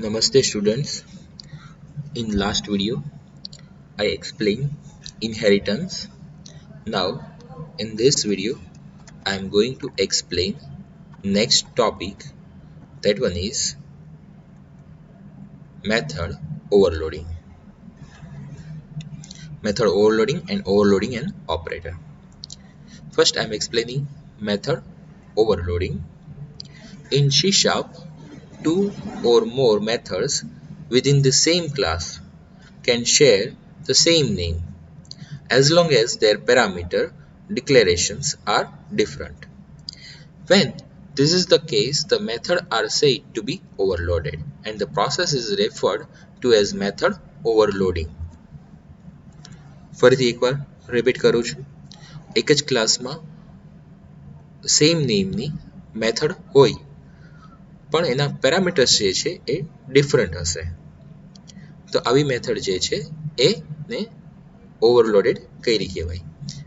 Namaste students. In last video I explained inheritance. Now in this video I am going to explain next topic, that one is method overloading. Method overloading and overloading an operator. First I am explaining method overloading. In C#, two or more methods within the same class can share the same name as long as their parameter declarations are different. When this is the case, the methods are said to be overloaded and the process is referred to as method overloading. ફરીથી એકવાર repeat કરું છું. એક જ ક્લાસમાં same નેમની method હોય પણ એના પેરામીટર્સ જે છે એ ડિફરન્ટ હશે, તો આવી મેથડ જે છે એને ઓવરલોડેડ કરી કહેવાય,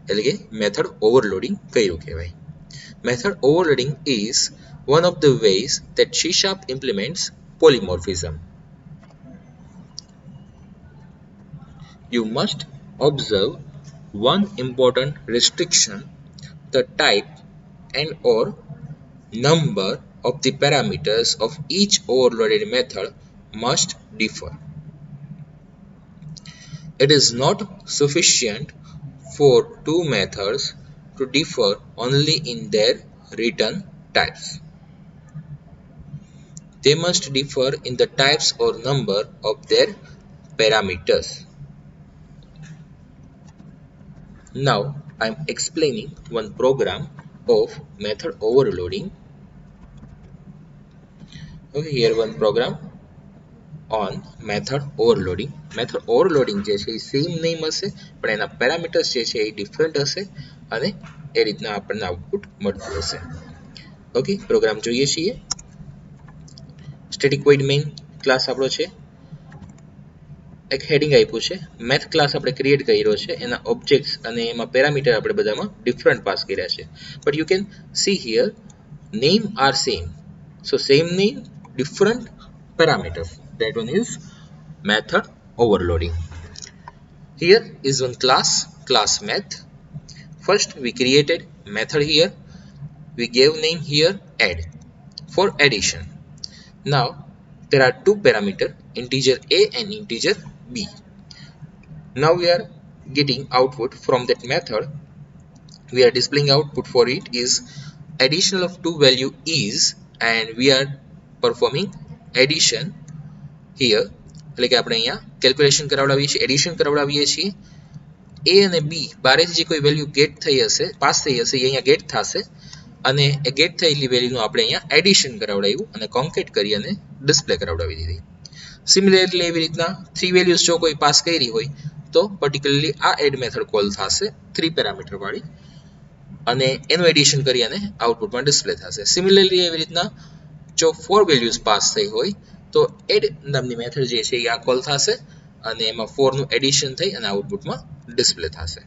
એટલે કે મેથડ ઓવરલોડિંગ કર્યું કહેવાય. Method overloading is one of the ways that C# implements polymorphism. You must observe one important restriction: the type and or number of the parameters of each overloaded method must differ. It is not sufficient for two methods to differ only in their return types. They must differ in the types or number of their parameters. Now I am explaining one program of method overloading. Okay, here one program on method overloading. Method overloading જે છે એ same name હશે પણ એના parameters જે છે એ different હશે અને એ રીતના આપણને આઉટપુટ મળતું હશે. ઓકે, પ્રોગ્રામ જોઈએ છીએ. સ્ટેટિક વોઇડ મેઇન ક્લાસ આપણો છે, એક હેડિંગ આપ્યું છે, મેથ ક્લાસ આપણે ક્રિએટ કર્યો છે, એના ઓબ્જેક્ટ્સ અને એમાં પેરામીટર આપણે બધામાં ડિફરન્ટ પાસ કર્યા છે. But you can see here name are same, so same name different parameters. That one is method overloading. Here is one class math. First we created method here, we gave name here add for addition. Now there are two parameters, integer a and integer b. Now we are getting output from that method. We are displaying output for it is addition of two value is, and we are performing addition here, એટલે કે આપણે અહીંયા calculation કરાવડાવીએ છીએ, addition કરાવડાવીએ છીએ. a અને b બારેથી જે કોઈ value gate થઈ હશે, પાસ થઈ હશે, એ અહીંયા ગેટ થશે અને એ ગેટ થયેલી વેલ્યુનું આપણે અહીંયા એડિશન કરાવડાવ્યું અને કોન્કેટ કરી અને ડિસ્પ્લે કરાવડાવી દીધી. સિમિલરલી એવી રીતના થ્રી વેલ્યુઝ જો કોઈ પાસ કરી હોય તો પર્ટિક્યુલરલી આ એડ મેથડ કોલ થશે થ્રી પેરામીટર વાળી અને એનું એડિશન કરી અને આઉટપુટમાં ડિસ્પ્લે થશે. સિમિલરલી એવી રીતના જો 4 વેલ્યુઝ પાસ થઈ હોય તો એડ નામની મેથડ જે છે એ આ કોલ થશે અને એમાં 4 નું એડિશન થઈ અને આઉટપુટમાં ડિસ્પ્લે થશે.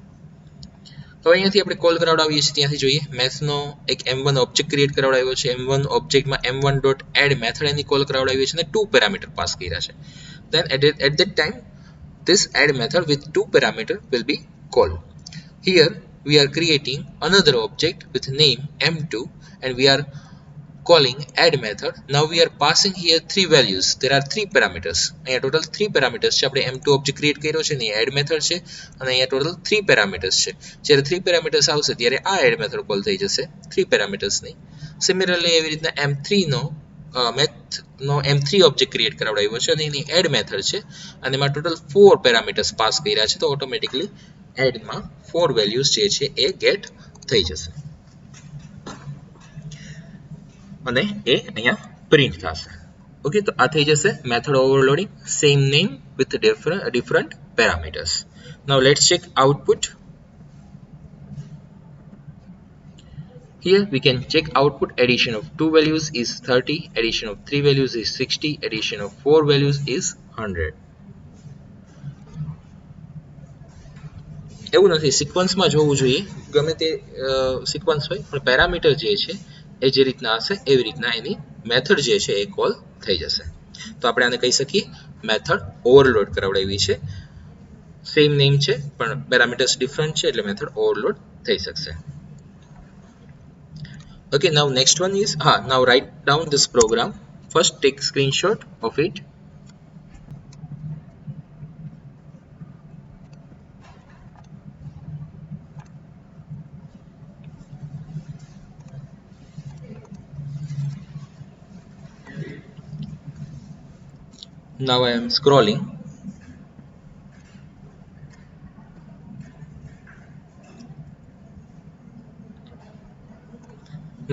તો અહીંયાથી આપણે કોલ કરાવડાવીએ છીએ, ત્યાંથી જોઈએ મેથનો એક m1 ઓબ્જેક્ટ ક્રિએટ કરાવડાવ્યો છે, m1 ઓબ્જેક્ટમાં m1.add મેથડ એની કોલ કરાવડાવી છે અને 2 પેરામીટર પાસ કર્યા છે. Then at that time this add method with 2 parameter will be called. Here we are creating another object with name m2 and we are calling add method. Now we are passing here three values. There are three parameters. અહીંયા total 3 parameters છે. આપણે m2 object create કર્યો છે ને add method છે અને અહીંયા total 3 parameters છે. જ્યારે 3 parameters આવશે ત્યારે આ add method call થઈ જશે 3 parameters ની. Similarly એવી રીતના m3 નો math નો m3 object create કરાવડાવ્યો છે અને એની add method છે અને એમાં total 4 parameters પાસ કર્યા છે, તો automatically add માં 4 values જે છે એ get થઈ જશે અને એ અહીંયા પ્રિન્ટ થશે. ઓકે, તો આ થઈ જશે method overloading, same name with different parameters. Now let's check output. Here we can check output. Addition of 2 values is 30, addition of 3 values is 60, addition of 4 values is 100. એવું નથી, સિક્વન્સમાં જોવું જોઈએ, ગમે તે સિક્વન્સ હોય પણ પેરામીટર જે છે એ જે રીતના હશે એવી રીતના એની મેથડ જે છે એ કોલ થઈ જશે. તો આપણે આને કહી શકીએ મેથડ ઓવરલોડ કરાવડાવી છે. સેમ નેમ છે પણ પેરામીટર્સ ડિફરન્ટ છે એટલે મેથડ ઓવરલોડ થઈ શકશે. Okay, now next one is now write down this program. First take screenshot of it. Now I am scrolling.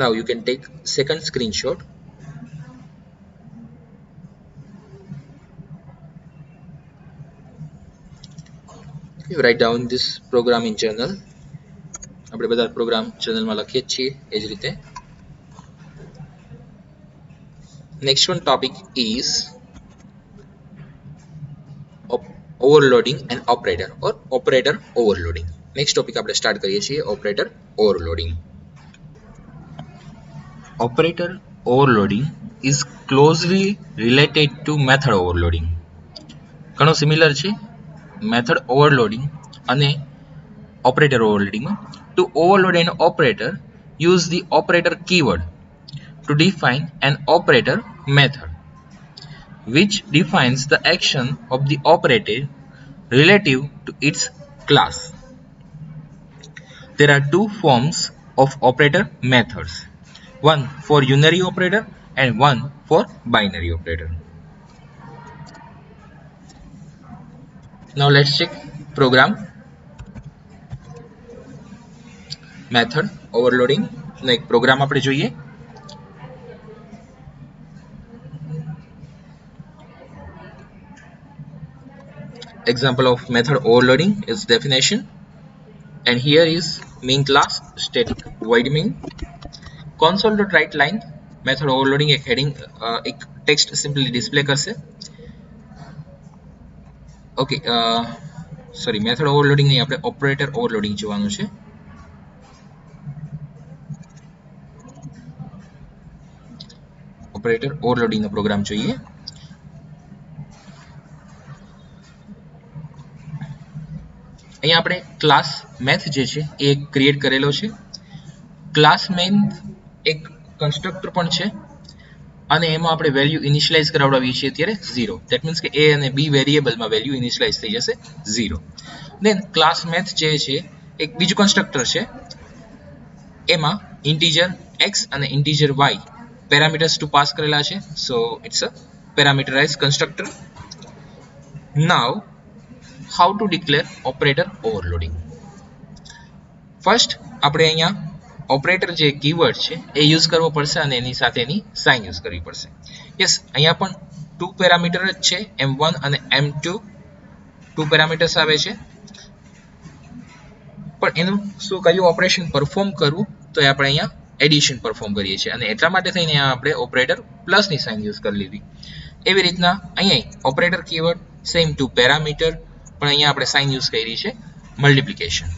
Now you can take second screenshot. You write down this program in journal. આપણે બધા programme જર્નલમાં લખીએ છીએ એ જ રીતે. Next one topic is overloading an operator or operator overloading. Next topic આપણે start કરીએ છીએ operator overloading. Operator overloading is closely related to method overloading. ઘણો સિમિલર છે method overloading અને operator overloading માં. To overload an operator, use the operator keyword to define an operator method, which defines the action of the operator relative to its class. There are two forms of operator methods, one for unary operator and one for binary operator. Now let's check program. Method overloading નો એક program આપણે જોઈએ. Example of method overloading is definition, and here is main class static void main console.writeLine. method overloading એક heading એક text simply display કરશે. Okay sorry method overloading નહીં, આપણે operator overloading જોવાનું છે. operator overloading નો પ્રોગ્રામ જોઈએ. અહીંયા આપણે ક્લાસ મેથ જે છે એ ક્રિએટ કરેલો છે. ક્લાસ મેથ એક કન્સ્ટ્રક્ટર પણ છે અને એમાં આપણે વેલ્યુ ઇનિશિયલાઇઝ કરાવડાવીએ છીએ અત્યારે 0. ધેટ મીન્સ કે a અને b વેરિયેબલમાં વેલ્યુ ઇનિશિયલાઇઝ થઈ જશે 0. દેન ક્લાસ મેથ જે છે એક બીજું કન્સ્ટ્રક્ટર છે, એમાં ઇન્ટીજર x અને ઇન્ટીજર y પેરામીટર્સ ટુ પાસ કરેલા છે. So it's a parameterise constructor. Now how to declare operator overloading. First આપણે અહીંયા ઓપરેટર જે કીવર્ડ છે એ યુઝ કરવો પડશે અને એની સાથે એની સાઇન યુઝ કરવી પડશે. યસ, અહીંયા પણ 2 પેરામીટર જ છે, m1 અને m2 2 પેરામીટર્સ આવે છે. પણ એનું શું કયું ઓપરેશન પરફોર્મ કરવું તો એ આપણે અહીંયા એડિશન પરફોર્મ કરીએ છીએ અને એટલા માટે થઈને આપણે ઓપરેટર પ્લસની સાઇન યુઝ કરી લીધી. એવી રીતના અહીંયા ઓપરેટર કીવર્ડ સેમ 2 પેરામીટર પણ અહીંયા આપણે સાઇન યુઝ કરી છે મલ્ટિપ્લિકેશન.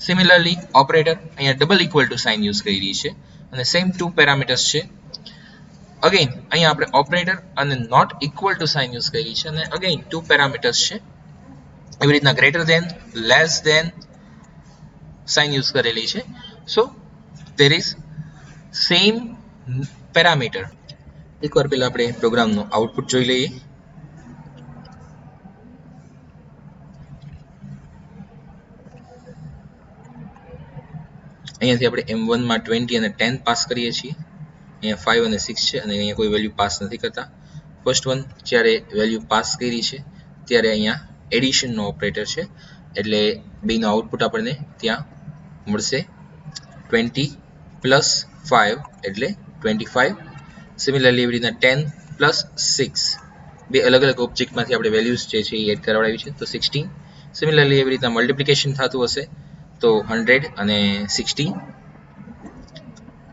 સિમિલરલી ઓપરેટર અહીંયા double equal to sign use કરી છે અને સેમ 2 પેરામીટર્સ છે. અગેન અહીંયા આપણે ઓપરેટર અને not equal to sign use કરી છે અને અગેન 2 પેરામીટર્સ છે. એવી રીતના greater than, less than sign use કરેલી છે. So there is same parameter. એકવાર પહેલા આપણે પ્રોગ્રામનું આઉટપુટ જોઈ લઈએ. અહીંયાથી આપણે m1 માં 20 અને 10 પાસ કરીએ છીએ. અહીંયા 5 અને 6 છે અને અહીંયા કોઈ વેલ્યુ પાસ નથી કરતા. ફર્સ્ટ વન જ્યારે વેલ્યુ પાસ કરી છે ત્યારે અહીંયા એડિશનનો ઓપરેટર છે એટલે બેનો આઉટપુટ આપણને ત્યાં મળશે 20 પ્લસ 5 એટલે 25. સિમિલરલી એવી રીતના 10 પ્લસ 6 બે અલગ અલગ ઓબ્જેક્ટમાંથી આપણે વેલ્યુઝ જે છે એ એડ કરાવડાવી છે તો 16. સિમિલરલી એવી રીતના મલ્ટિપ્લિકેશન થતું હશે તો 100 અને 60.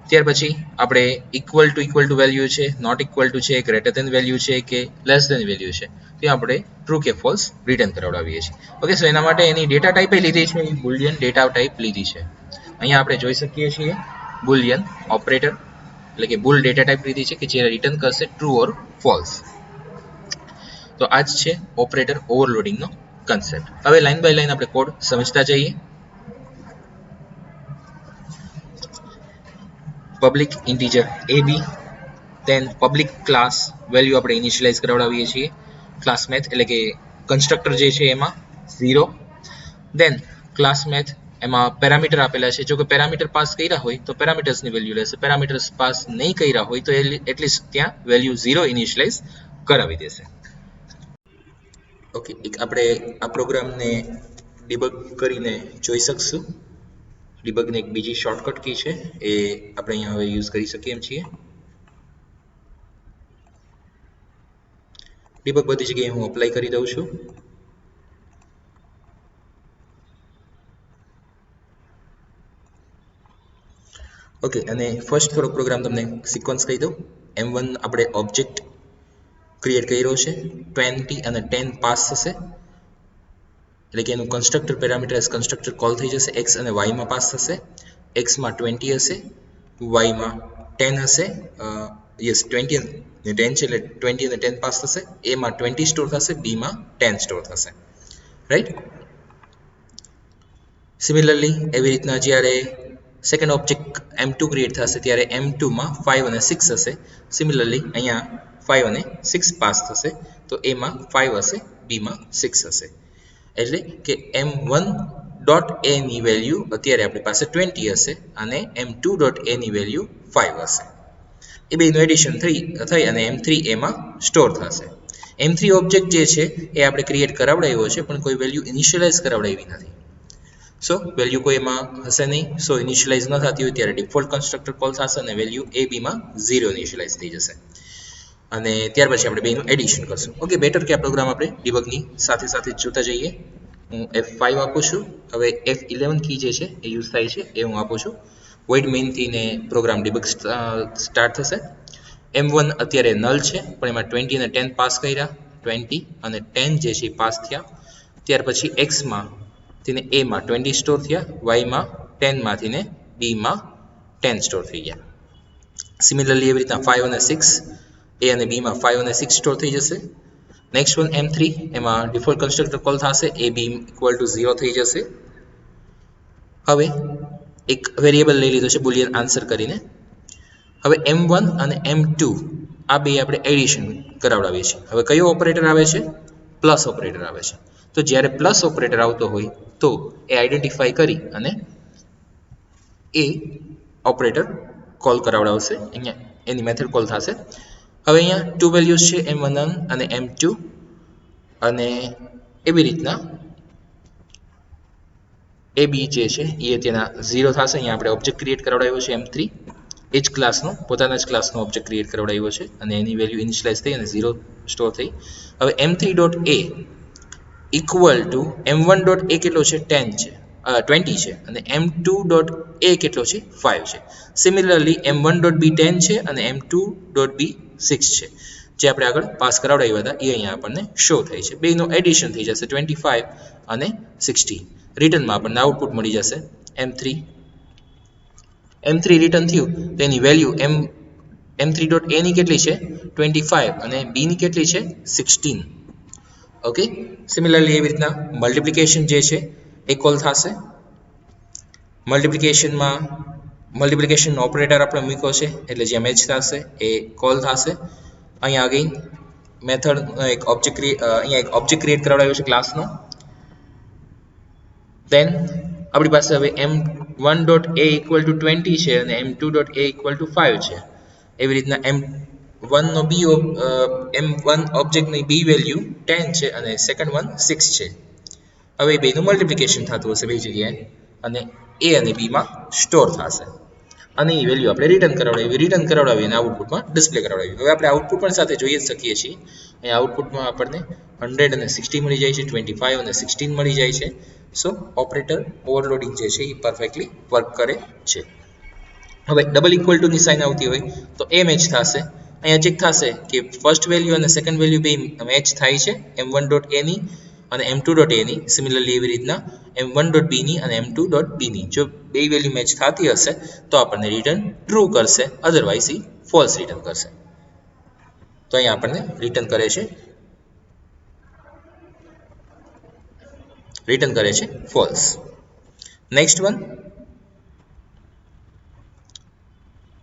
ત્યાર પછી આપણે ઇક્વલ ટુ વેલ્યુ છે, નોટ ઇક્વલ ટુ છે, ગ્રેટર ધેન વેલ્યુ છે કે લેસ ધેન વેલ્યુ છે તે આપણે ટ્રુ કે ફોલ્સ રિટર્ન કરાવડાવીએ છીએ. ઓકે, સો એના માટે એની ડેટા ટાઈપ લીધી છે, બુલિયન ડેટા ટાઈપ લીધી છે. અહીંયા આપણે જોઈ શકીએ છીએ બુલિયન ઓપરેટર એટલે કે બુલ ડેટા ટાઈપ લીધી છે કે જે રિટર્ન કરશે ટ્રુ ઓર ફોલ્સ. તો આ જ છે ઓપરેટર ઓવરલોડિંગનો કન્સેપ્ટ. હવે લાઈન બાય લાઈન આપણે કોડ સમજતા જઈએ. Public integer ab, then public class value આપણે ઇનિશિયલાઇઝ કરાવડાવીએ છીએ. ક્લાસ મેથ એટલે કે કન્સ્ટ્રક્ટર જે છે એમાં 0, then ક્લાસ મેથ એમાં પેરામીટર આપેલા છે. જો કે પેરામીટર પાસ કર્યા હોય તો પેરામીટર્સની વેલ્યુ લેશે, પેરામીટર્સ પાસ નહીં કર્યા હોય તો એટલીસ્ટ ત્યાં વેલ્યુ 0 ઇનિશિયલાઇઝ કરાવી દેશે. ઓકે, એક આપણે આ પ્રોગ્રામને ડિબગ કરીને જોઈ શકશું. ડિબગની એક બીજી શોર્ટકટ કી છે એ આપણે અહીંયા હવે યુઝ કરી શકીએ એમ છીએ. ડિબગ બધી જગ્યાએ હું અપ્લાય કરી દઉં છું. ઓકે, અને ફર્સ્ટ થોડો પ્રોગ્રામ તમને સિક્વન્સ કહી દઉં. M1 આપણે ઓબ્જેક્ટ ક્રિએટ કર્યો છે, 20 અને 10 પાસ થશે, એટલે કે એનું constructor parameter as constructor call થઈ જશે. x અને y માં પાસ થશે. x માં 20 હશે, y માં 10 હશે. યસ, 20 અને 10 છે એટલે 20 અને 10 પાસ થશે. a માં 20 સ્ટોર થશે, b માં 10 સ્ટોર થશે, રાઈટ. સિમિલરલી એવી રીતના જ્યારે સેકન્ડ ઓબ્જેક્ટ M2 ક્રિએટ થશે ત્યારે M2 માં 5 અને 6 હશે. સિમિલરલી અહીંયા 5 અને 6 પાસ થશે, તો a માં 5 હશે, b માં 6 હશે. એટલે કે M1 ડોટ a ની વેલ્યુ અત્યારે આપણી પાસે 20 હશે અને M2 ડોટ a ની વેલ્યુ 5 હશે. એ બેનું એડિશન થઈ અને M3 a માં સ્ટોર થશે. M3 ઓબ્જેક્ટ જે છે એ આપણે ક્રિએટ કરાવડાવ્યો છે પણ કોઈ વેલ્યુ ઇનિશિયલાઇઝ કરાવડાવી નથી. સો વેલ્યુ કોઈ એમાં હશે નહીં. સો ઇનિશિયલાઇઝ ન થતી હોય ત્યારે ડિફોલ્ટ કન્સ્ટ્રક્ટર કોલ થશે અને વેલ્યુ a b માં 0 ઇનિશિયલાઇઝ થઈ જશે. અને ત્યાર પછી આપણે બેનું એડિશન કરશું. ઓકે, બેટર કે આ પ્રોગ્રામ આપણે ડિબગની સાથે સાથે જોતા જઈએ. હું F5 આપું છું. હવે F11 કી જે છે એ યુઝ થાય છે એ હું આપું છું. વોઇડ મેઇન થી ને પ્રોગ્રામ ડિબગ સ્ટાર્ટ થશે. M1 અત્યારે નલ છે પણ એમાં 20 અને 10 પાસ કર્યા, 20 અને 10 જે છે એ પાસ થયા. ત્યાર પછી x માં થઈને a માં 20 સ્ટોર થયા, y માં 10 માંથી ને b માં 10 સ્ટોર થઈ ગયા. સિમિલરલી એવી રીતના 5 અને 6 a અને b માં 5 અને 6 સ્ટોર થઈ જશે. નેક્સ્ટ વન M3, એમાં ડિફોલ્ટ કન્સ્ટ્રક્ટર કોલ થશે, a b ઇક્વલ ટુ 0 થઈ જશે. હવે એક વેરિયેબલ લઈ લીધો છે બુલિયન આન્સર કરીને. હવે M1 અને M2 આ બે આપણે એડિશન કરાવડાવીએ છીએ. હવે કયો ઓપરેટર આવે છે? પ્લસ ઓપરેટર આવે છે. તો જ્યારે પ્લસ ઓપરેટર આવતો હોય તો એ આઈડેન્ટિફાઈ કરી અને એ ઓપરેટર કોલ કરાવડાવશે. અહીંયા એની મેથડ કોલ થશે. હવે અહીંયા ટુ વેલ્યુઝ છે M1 અને M2 અને એવી રીતના એ બી જે છે એ તેના 0 થશે. અહીંયા આપણે ઓબ્જેક્ટ ક્રિએટ કરાવડાવ્યો છે M3, એ જ ક્લાસનો પોતાના જ ક્લાસનો ઓબ્જેક્ટ ક્રિએટ કરાવડાવ્યો છે અને એની વેલ્યુ ઇનિશિયલાઇઝ થઈ અને 0 સ્ટોર થઈ. હવે M3 dot a equal to M1 dot a કેટલો છે? 10 છે, 20 છે અને M2 ડોટ a કેટલો છે? 5 છે. સિમિલરલી M1 ડોટ b 10 છે અને M2 ડોટ b 6 છે. જે આપણે આગળ પાસ કરાવડાવ્યા હતા એ અહીંયા આપણને શો થઈ છે. બેનું એડિશન થઈ જશે 25 અને 60. રિટર્નમાં આપણને આઉટપુટ મળી જશે M3 રિટર્ન થયું તેની વેલ્યુ M3 ડોટ a ની કેટલી છે? 25 અને b ની કેટલી છે? 16. ઓકે, સિમિલરલી એવી રીતના મલ્ટિપ્લિકેશન જે છે એ કોલ થશે. મલ્ટિપ્લિકેશન ઓપરેટર આપણે મૂક્યો છે એટલે જે મેચ થશે એ કોલ થશે. અહીંયા અગેઇન મેથડ એક ઓબ્જેક્ટ ક્રિએટ કરાવડાવ્યો છે ક્લાસનો. દેન આપણી પાસે હવે M1 dot a equal to 20 છે અને M2 dot a equal to 5 છે. એવી રીતના M1 ઓબ્જેક્ટની b વેલ્યુ 10 છે અને સેકન્ડ વન 6 છે. હવે બેનું મલ્ટિપ્લિકેશન થતું હશે બે જગ્યાએ અને a અને b માં સ્ટોર થશે અને એ વેલ્યુ આપણે રિટર્ન કરાવડાવીને આઉટપુટમાં ડિસ્પ્લે કરાવડાવી. હવે આપણે આઉટપુટ પણ સાથે જોઈ જ શકીએ છીએ. અહીંયા આઉટપુટમાં આપણને 100 અને 60 મળી જાય છે, 25 અને 16 મળી જાય છે. સો ઓપરેટર ઓવરલોડિંગ જે છે એ પરફેક્ટલી વર્ક કરે છે. હવે ડબલ ઇક્વલ ટુ ની સાઇન આવતી હોય તો એ મેચ થશે. અહીંયા ચેક થશે કે ફર્સ્ટ વેલ્યુ અને સેકન્ડ વેલ્યુ બે મેચ થાય છે M1 ડોટ a ની અને M2 ડોટ a ની. સિમિલરલી એવી રીતના M1 ડોટ b ની અને M2 ડોટ b ની જો બે વેલ્યુ મેચ થતી હશે તો આપણને રિટર્ન ટ્રુ કરશે, અધરવાઇઝ એ ફોલ્સ રિટર્ન કરશે. તો અહીંયા આપણને રિટર્ન કરે છે રિટર્ન કરે છે false. Next one,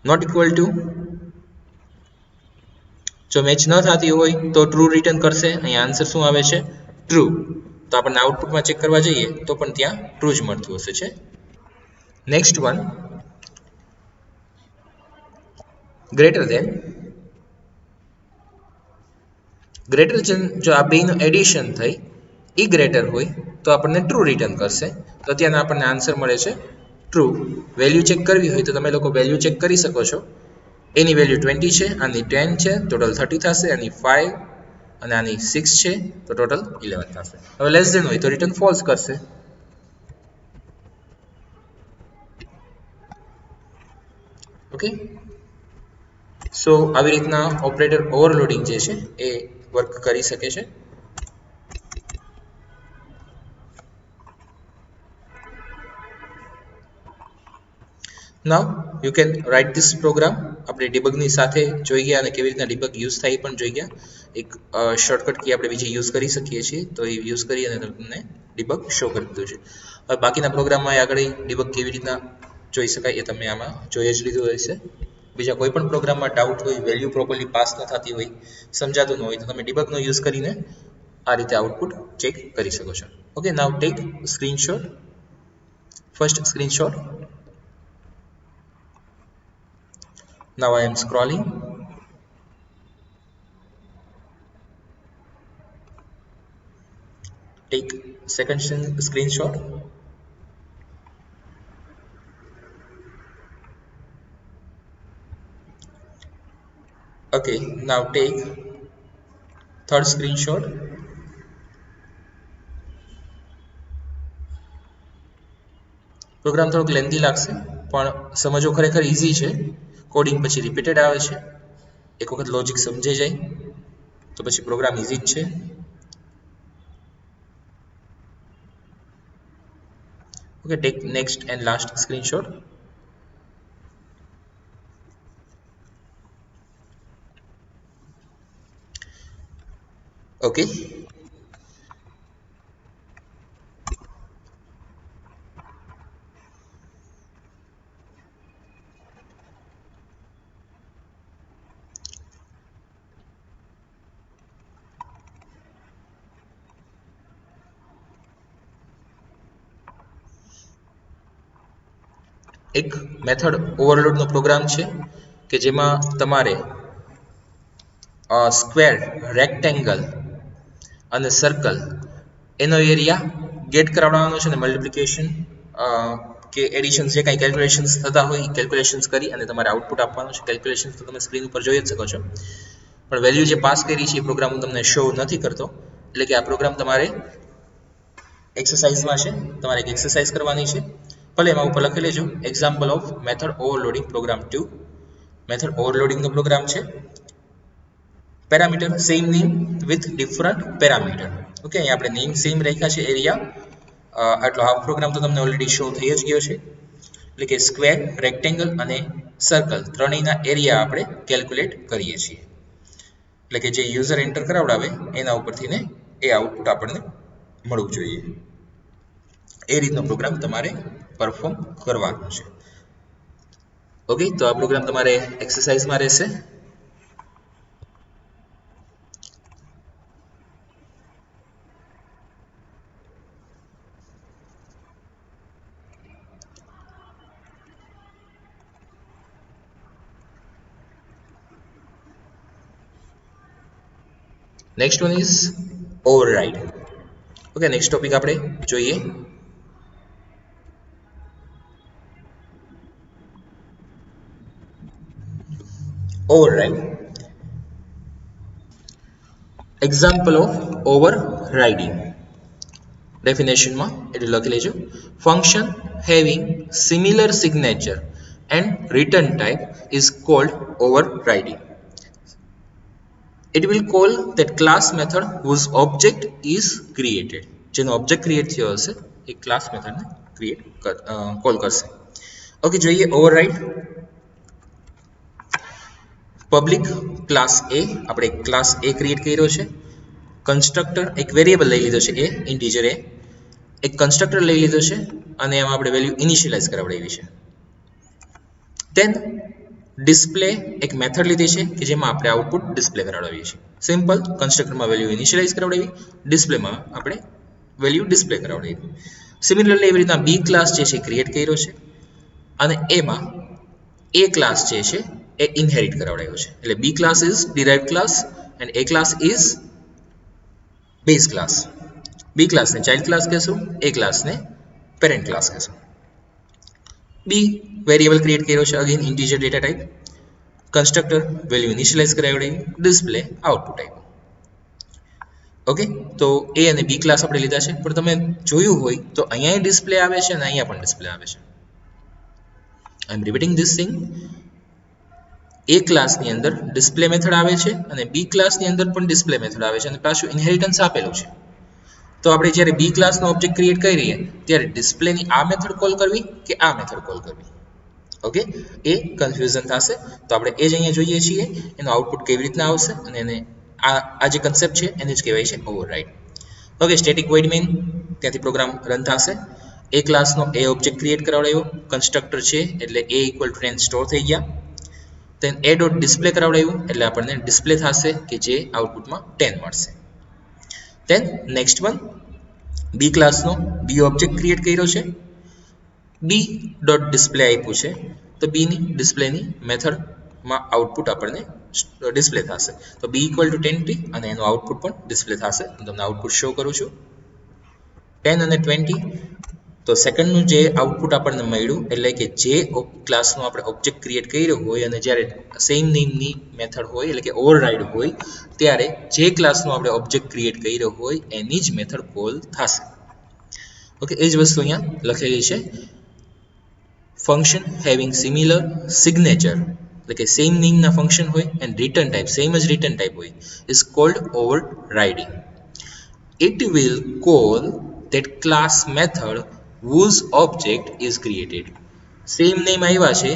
not equal to, જો મેચ ન થતી હોય તો ટ્રુ રિટર્ન કરશે. અહીંયા આન્સર શું આવે છે? ટ્રુ. તો આપણને આઉટપુટમાં ચેક કરવા જઈએ તો પણ ત્યાં ટ્રુ જ મળતું હશે છે. Next one, greater than. Greater than જો આ બેનું એડિશન થઈ એ ગ્રેટર હોય તો આપણને ટ્રુ રિટર્ન કરશે. તો ત્યાં આપણને આન્સર મળે છે ટ્રુ. વેલ્યુ ચેક કરવી હોય તો તમે લોકો વેલ્યુ ચેક કરી શકો છો. એની વેલ્યુ 20 છે, આની 10 છે, ટોટલ 30 થશે, આની 5 અને આની 6 છે, તો ટોટલ 11 થશે. હવે લેસ ધેન હોય તો રિટર્ન ફોલ્સ કરશે. ઓકે, સો આવી રીતના ઓપરેટર ઓવરલોડિંગ જે છે એ વર્ક કરી શકે છે. Now you can write this program. આપણે ડિબગની સાથે જોઈ ગયા અને કેવી રીતના ડિબગ યુઝ થાય પણ જોઈ ગયા. એક શોર્ટકટ કી આપણે બીજી યુઝ કરી શકીએ છીએ, તો એ યુઝ કરી અને તમને ડિબગ શો કરી દીધું છે. હવે બાકીના પ્રોગ્રામમાં આગળ ડિબગ કેવી રીતના જોઈ શકાય એ તમે આમાં જોઈ જ લીધું હશે. બીજા કોઈ પણ પ્રોગ્રામમાં ડાઉટ હોય, વેલ્યુ પ્રોપરલી પાસ ન થતી હોય, સમજાતું ન હોય તો તમે ડિબગનો યુઝ કરીને આ રીતે આઉટપુટ ચેક કરી શકો છો. Okay, now take screenshot. First screenshot. Now I am scrolling. Take second screenshot. Okay, now take third screenshot. Program થોડોક લેન્ધી લાગશે પણ સમજવો ખરેખર ઈઝી છે. કોડિંગ પછી રિપીટેડ આવે છે. એક વખત લોજિક સમજાઈ જાય તો પછી પ્રોગ્રામ ઈઝી જ છે. Okay, take next and last screenshot. Okay. એક મેથડ ઓવરલોડનો પ્રોગ્રામ છે કે જેમાં તમારે સ્ક્વેર, રેક્ટેંગલ અને સર્કલ એનો એરિયા ગેટ કરાવવાનો છે અને મલ્ટિપ્લિકેશન કે એડિશન જે કાંઈ કેલ્ક્યુલેશન્સ થતા હોય એ કેલ્ક્યુલેશન્સ કરી અને તમારે આઉટપુટ આપવાનું છે. કેલ્ક્યુલેશન્સ તો તમે સ્ક્રીન ઉપર જોઈ જ શકો છો, પણ વેલ્યુ જે પાસ કરી છે એ પ્રોગ્રામ હું તમને શો નથી કરતો. એટલે કે આ પ્રોગ્રામ તમારે એક્સરસાઇઝમાં છે, તમારે એક એક્સરસાઇઝ કરવાની છે. ભલે એમાં ઉપર લખી લેજો example of method overloading program 2. Method ઓવરલોડિંગનો પ્રોગ્રામ છે. Parameter same name with different parameter. Okay, અહીંયા આપણે નેમ સેમ રાખ્યા છે. એરિયા આટલો હાફ પ્રોગ્રામ તો તમને ઓલરેડી શો થઈ જ ગયો છે. એટલે કે સ્ક્વેર, રેક્ટેંગલ અને સર્કલ ત્રણેયના એરિયા આપણે કેલ્ક્યુલેટ કરીએ છીએ. એટલે કે જે યુઝર એન્ટર કરાવડાવે એના ઉપરથી ને એ આઉટપુટ આપણને મળવું જોઈએ. એ રીતનો પ્રોગ્રામ તમારે પરફોર્મ કરવાનો છે. ઓકે, તો આ પ્રોગ્રામ તમારે એક્સરસાઇઝમાં રહેશે. Next one is override. Okay, next topic આપણે જોઈએ. ઓવરરાઇડ. Example of overriding. ડેફિનેશનમાં એટલે લખી લેજો. Function having similar signature and return type is called overriding. It will call that class method whose object is created. જેનો object create થયો હશે એ class મેથડને કોલ કરશે. ઓકે, જોઈએ ઓવરરાઇડ. પબ્લિક ક્લાસ એ, આપણે ક્લાસ એ ક્રિએટ કર્યો છે. કન્સ્ટ્રક્ટર એક વેરિયેબલ લઈ લીધો છે એ, ઇન્ટીજર એ. એક કન્સ્ટ્રક્ટર લઈ લીધો છે અને એમાં આપણે વેલ્યુ ઇનિશિયલાઇઝ કરાવડાવી છે. દેન ડિસ્પ્લે એક મેથડ લીધી છે કે જેમાં આપણે આઉટપુટ ડિસ્પ્લે કરાવડાવીએ છીએ. સિમ્પલ, કન્સ્ટ્રક્ટરમાં વેલ્યુ ઇનિશિયલાઇઝ કરાવડાવી, ડિસ્પ્લેમાં આપણે વેલ્યુ ડિસ્પ્લે કરાવડાવી. સિમિલરલી એવી રીતના બી ક્લાસ જે છે ક્રિએટ કર્યો છે અને એમાં એ ક્લાસ જે છે એ ઇનહેરિટ કરાવડાવ્યો છે. એટલે B class is derived class and A class is base class. B ક્લાસને ચાઇલ્ડ ક્લાસ કહેશું, એ ક્લાસને પેરેન્ટ ક્લાસ કહેશું. બી વેરિયેબલ ક્રિએટ કર્યો છે, again integer data type. Constructor value initialise કરાવડાવી, ડિસ્પ્લે આઉટપુટ આપ્યું. ઓકે, તો એ અને બી ક્લાસ આપણે લીધા છે, પણ તમે જોયું હોય તો અહીંયા ડિસ્પ્લે આવે છે અને અહીંયા પણ ડિસ્પ્લે આવે છે. આઈ એમ રિપીટિંગ ધીસ થિંગ. એ ક્લાસની અંદર ડિસ્પ્લે મેથડ આવે છે અને બી ક્લાસની અંદર પણ ડિસ્પ્લે મેથડ આવે છે અને પાછું ઇનહેરિટન્સ આપેલું છે. તો આપણે જ્યારે બી ક્લાસનો ઓબ્જેક્ટ ક્રિએટ કરીએ ત્યારે ડિસ્પ્લેની આ મેથડ કોલ કરવી કે આ મેથડ કોલ કરવી, ઓકે, એ કન્ફ્યુઝન થશે. તો આપણે એ જ અહીંયા જોઈએ છીએ એનું આઉટપુટ કેવી રીતના આવશે અને એને આ જે કન્સેપ્ટ છે એને જ કહેવાય છે override. Okay, static void main, ત્યાંથી પ્રોગ્રામ રન થશે. એ ક્લાસનો એ ઓબ્જેક્ટ ક્રિએટ કરાવડાવ્યો, કન્સ્ટ્રક્ટર છે એટલે એ ઇક્વલ ટુ 10 સ્ટોર થઈ ગયા. દેન એ ડોટ ડિસ્પ્લે કરાવડાવ્યું એટલે આપણને ડિસ્પ્લે થશે કે જે આઉટપુટમાં 10 મળશે. દેન નેક્સ્ટ વન, બી ક્લાસનો બી ઓબ્જેક્ટ ક્રિએટ કર્યો છે, બી ડોટ ડિસ્પ્લે આપ્યું છે, તો બીની ડિસ્પ્લેની મેથડમાં આઉટપુટ આપણને ડિસ્પ્લે થશે. તો બી ઇક્વલ ટુ 10t અને એનું આઉટપુટ પણ ડિસ્પ્લે થશે. હું તમને આઉટપુટ શો કરું છું. 10 અને 20, તો સેકન્ડનું જે આઉટપુટ આપણને મળ્યું એટલે કે જે ક્લાસનો આપણે ઓબ્જેક્ટ ક્રિએટ કર્યો હોય અને જ્યારે સેમ નેમની મેથડ હોય એટલે કે ઓવરરાઇડ હોય ત્યારે જે ક્લાસનો આપણે ઓબ્જેક્ટ ક્રિએટ કર્યો હોય એની જ મેથડ કોલ થશે. ઓકે, એ જ વસ્તુ અહીંયા લખેલી છે. ફંક્શન હેવિંગ સિમિલર સિગ્નેચર એટલે કે સેમ નેમના ફંક્શન હોય એન્ડ રિટર્ન ટાઈપ સેમ જ રિટર્ન ટાઈપ હોય is called overriding. It will call that class method whose object is created. Same name આવ્યા છે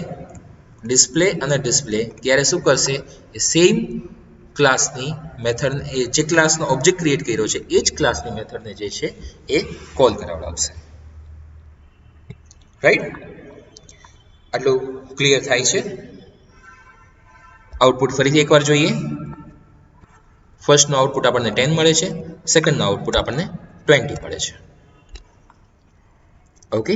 ડિસ્પ્લે અને ડિસ્પ્લે, ત્યારે શું કરશે એ સેમ ક્લાસની મેથડ, એ જે ક્લાસનો ઓબ્જેક્ટ ક્રિએટ કર્યો છે એ જ ક્લાસની મેથડને જે છે એ કોલ કરાવડાવશે. રાઈટ, આટલું ક્લિયર થાય છે. આઉટપુટ ફરીથી એકવાર જોઈએ. ફર્સ્ટનો આઉટપુટ આપણને 10 મળે છે, સેકન્ડનો આઉટપુટ આપણને 20 મળે છે. Okay,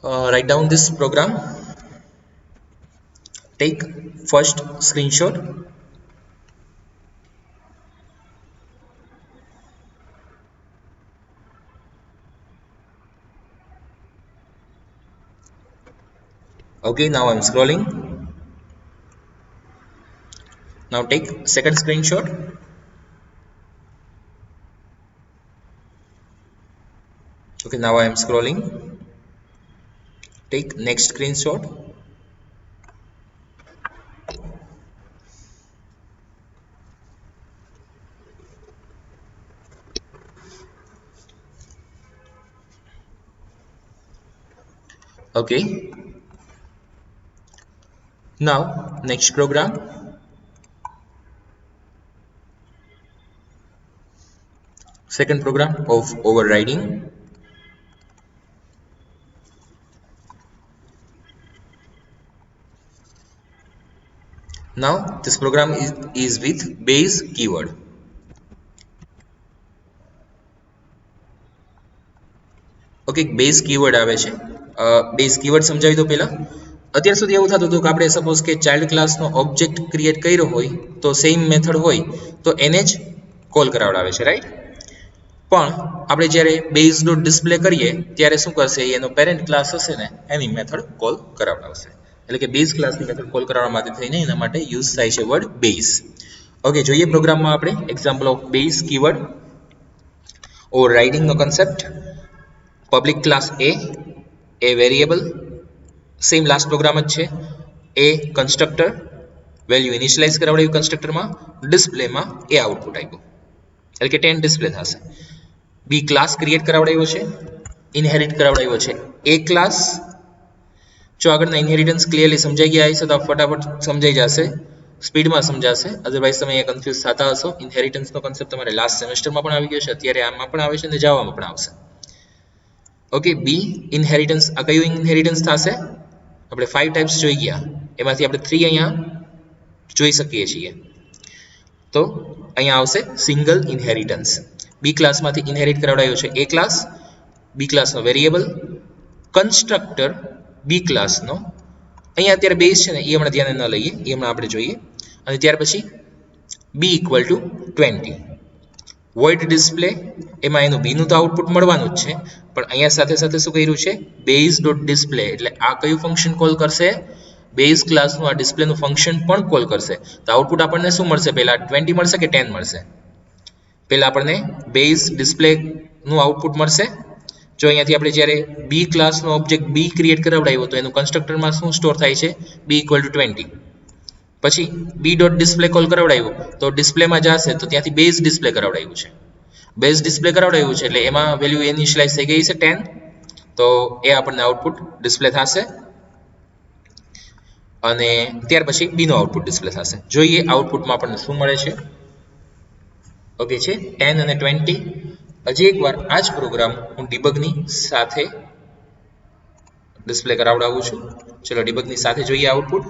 write down this program. Take first screenshot. Okay, now I'm scrolling. Now take second screenshot. Okay, now I am scrolling. Take next screenshot. Okay, now next program. Second program of overriding. Now this program is with base keyword. Okay, base keyword આવે છે. Base keyword સમજાવી દો પહેલા. અત્યાર સુધી એવું થતું હતું કે આપણે સપોઝ કે ચાઇલ્ડ ક્લાસનો ઓબ્જેક્ટ ક્રિએટ કર્યો હોય તો સેમ મેથડ હોય તો એને જ કોલ કરાવડાવે છે, રાઈટ. પણ આપણે જ્યારે બેઝ ડોટ ડિસ્પ્લે કરીએ ત્યારે શું કરશે, એનો પેરેન્ટ ક્લાસ હશે ને એની મેથડ કોલ કરાવડાવશે. એટલે કે બેઝ ક્લાસની મેથડ કોલ કરાવવા માટે થઈને એના માટે યુઝ થાય છે વર્ડ બેઝ. ઓકે, જોઈએ પ્રોગ્રામમાં આપણે એક્ઝામ્પલ ઓફ બેઝ કીવર્ડ. ઓવરરાઇડિંગનો concept. Public class A variable, same last program જ છે. એ કન્સ્ટ્રક્ટર, વેલ્યુ ઇનિશિયલાઇઝ કરાવડાવ્યું કન્સ્ટ્રક્ટરમાં, ડિસ્પ્લેમાં એ આઉટપુટ આપ્યું એટલે કે 10 ડિસ્પ્લે થશે. બી ક્લાસ ક્રિએટ કરાવડાવ્યો છે, ઇનહેરિટ કરાવડાવ્યો છે એ ક્લાસ, જો આગળના ઇનહેરિટન્સ ક્લિયરલી સમજાઈ ગયા હશે તો ફટાફટ સમજાઈ જશે, સ્પીડમાં સમજાશે. અધરવાઇઝ તમે અહીંયા કન્ફ્યુઝ થતા હશો. ઇનહેરિટન્સનો કોન્સેપ્ટ તમારે લાસ્ટ સેમેસ્ટરમાં પણ આવી ગયો છે, અત્યારે આમાં પણ આવે છે અને જાવામાં પણ આવશે. ઓકે, બી ઇનહેરિટન્સ. આ કયું ઇનહેરિટન્સ થશે? આપણે 5 ટાઈપ્સ જોઈ ગયા, એમાંથી આપણે 3 અહીંયા જોઈ શકીએ છીએ. તો અહીંયા આવશે સિંગલ ઇનહેરિટન્સ. બી ક્લાસમાંથી ઇનહેરિટ કરાવડાયો છે એ ક્લાસ, બી ક્લાસનો વેરિયેબલ, કન્સ્ટ્રક્ટર બી ક્લાસનો. અહીંયા અત્યારે બેઝ છે ને એ હમણાં ધ્યાને ન લઈએ, એ હમણાં આપણે જોઈએ. અને ત્યાર પછી બી ઇક્વલ ટુ 20. વોઇડ ડિસ્પ્લે, એમાં એનું બીનું તો આઉટપુટ મળવાનું જ છે, પણ અહીંયા સાથે સાથે શું કર્યું છે? Base dot display. એટલે આ કયું ફંક્શન કોલ કરશે? બેઝ ક્લાસનું આ ડિસ્પ્લેનું ફંક્શન પણ કોલ કરશે. તો આઉટપુટ આપણને શું મળશે? પહેલા 20 મળશે કે 10 મળશે? પહેલા આપણને બેઝ ડિસ્પ્લેનું આઉટપુટ મળશે. જો અહીંયાથી આપણે જ્યારે બી ક્લાસનો ઓબ્જેક્ટ બી ક્રિએટ કરાવડાવ્યો તો એનું કન્સ્ટ્રક્ટરમાં શું સ્ટોર થાય છે? B equal to 20. પછી બી ડોટ ડિસ્પ્લે કોલ કરાવડાવ્યો તો ડિસ્પ્લેમાં જશે તો ત્યાંથી બેઝ ડિસ્પ્લે કરાવડાવ્યું છે. બેઝ ડિસ્પ્લે કરાવડાવ્યું છે એટલે એમાં વેલ્યુ ઇનિશિયલાઇઝ થઈ ગઈ છે 10. તો એ આપણને આઉટપુટ ડિસ્પ્લે થશે અને ત્યાર પછી બી નું આઉટપુટ ડિસ્પ્લે થશે. જોઈએ આઉટપુટમાં આપણને શું મળે છે. ઓકે છે 10 અને 20. હજી એકવાર આ જ પ્રોગ્રામ હું ડિબગની સાથે ડિસ્પ્લે કરાવડાવું છું. ચલો ડિબગની સાથે જોઈએ આઉટપુટ.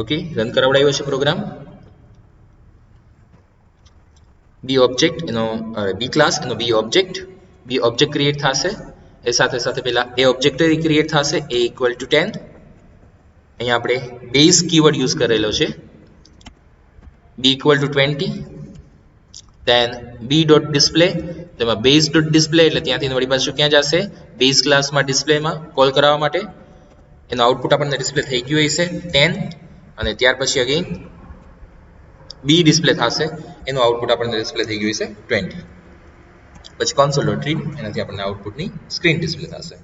ઓકે, રન કરાવડાવ્યો છે પ્રોગ્રામ. બી ઓબ્જેક્ટ એનો બી ક્લાસ એનો બી ઓબ્જેક્ટ ક્રિએટ થશે. એ સાથે સાથે પહેલા એ ઓબ્જેક્ટ ક્રિએટ થશે એ ઇક્વલ ટુ 10. અહીંયા આપણે બેઝ કીવર્ડ યુઝ કરેલો છે. B equal to 20. Then B dot display, તેમાં બેઝ ડોટ ડિસ્પ્લે એટલે ત્યાંથી વળી પાછું ક્યાં જશે? બેઝ ક્લાસમાં ડિસ્પ્લેમાં કોલ કરાવવા માટે. એનો આઉટપુટ આપણને ડિસ્પ્લે થઈ ગયું હશે 10. અને ત્યાર પછી અગેન બી ડિસ્પ્લે થશે, એનું આઉટપુટ આપણને ડિસ્પ્લે થઈ ગયું છે 20. પછી console dot read, એનાથી આપણને આઉટપુટની સ્ક્રીન ડિસ્પ્લે થશે.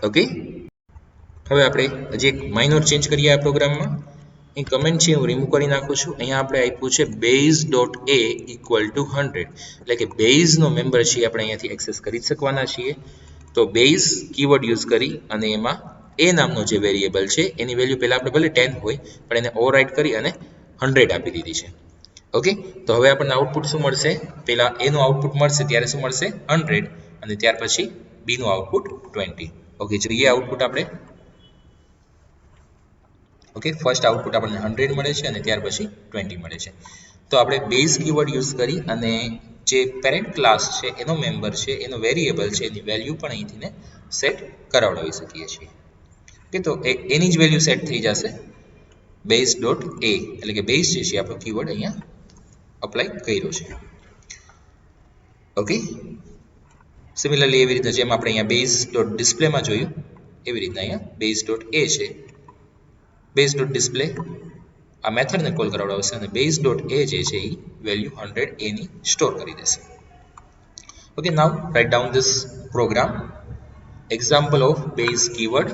ઓકે, હવે આપણે હજી એક માઇનોર ચેન્જ કરીએ આ પ્રોગ્રામમાં. એ કમેન્ટ છે હું રિમૂવ કરી નાખું છું. અહીંયા આપણે આપ્યું છે base dot A equal to 100, એટલે કે બેઝનો મેમ્બર છે આપણે અહીંયાથી એક્સેસ કરી શકવાના છીએ. તો બેઝ કીવર્ડ યુઝ કરી અને એમાં એ નામનો જે વેરિયેબલ છે એની વેલ્યુ પહેલાં આપણે ભલે 10 હોય પણ એને ઓવરરાઇડ કરી અને 100 આપી દીધી છે. ઓકે, તો હવે આપણને આઉટપુટ શું મળશે? પહેલા એનું આઉટપુટ મળશે ત્યારે શું મળશે? 100 અને ત્યાર પછી બીનું આઉટપુટ 20. ઓકે, જોઈએ આઉટપુટ આપણે. ઓકે, ફર્સ્ટ આઉટપુટ આપણને 100 મળે છે અને ત્યાર પછી 20 મળે છે. તો આપણે બેઝ કીવર્ડ યુઝ કરી અને જે પેરેન્ટ ક્લાસ છે એનો મેમ્બર છે એનો વેરિયેબલ છે એની વેલ્યુ પણ અહીંથી ને સેટ કરાવડાવી શકીએ છીએ. ઓકે, તો એની જ વેલ્યુ સેટ થઈ જશે બેઝ ડોટ એ, એટલે કે બેઝ જે છે આપણો કીવર્ડ અહીંયા અપ્લાય કર્યો છે. ઓકે, સિમિલરલી એવી રીતના જેમ આપણે અહીંયા બેઝ ડોટ ડિસ્પ્લેમાં જોયું એવી રીતના અહીંયા બેઝ ડોટ એ છે, બેઝ ડોટ ડિસ્પ્લે આ મેથડને કોલ કરાવડાવશે અને બેઝ ડોટ એ જે છે એ વેલ્યુ 100 એની સ્ટોર કરી દેશે. Okay, now write down this program. Example of base keyword.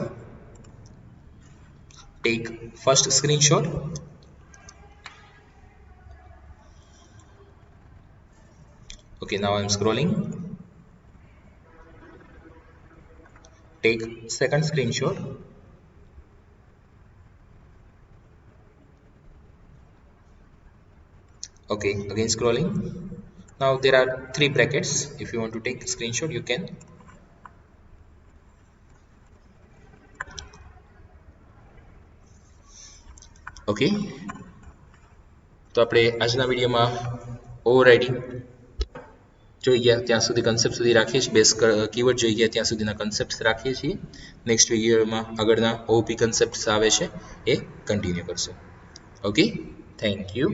Take first screenshot. Okay, now I'm scrolling. Take second screenshot. Okay, again scrolling. Now there are 3 brackets. If you want to take a screenshot, you can. Okay, તો આપણે આજના વિડીયોમાં overriding જોઈ ગયા ત્યાં સુધી concept સુધી રાખીએ છીએ. બેઝ કીવર્ડ જોઈ ગયા ત્યાં સુધીના કન્સેપ્ટ્સ રાખીએ છીએ. નેક્સ્ટ વિડીયોમાં આગળના ઓપી કન્સેપ્ટ્સ આવે છે એ કન્ટિન્યુ કરશે. Okay, thank you.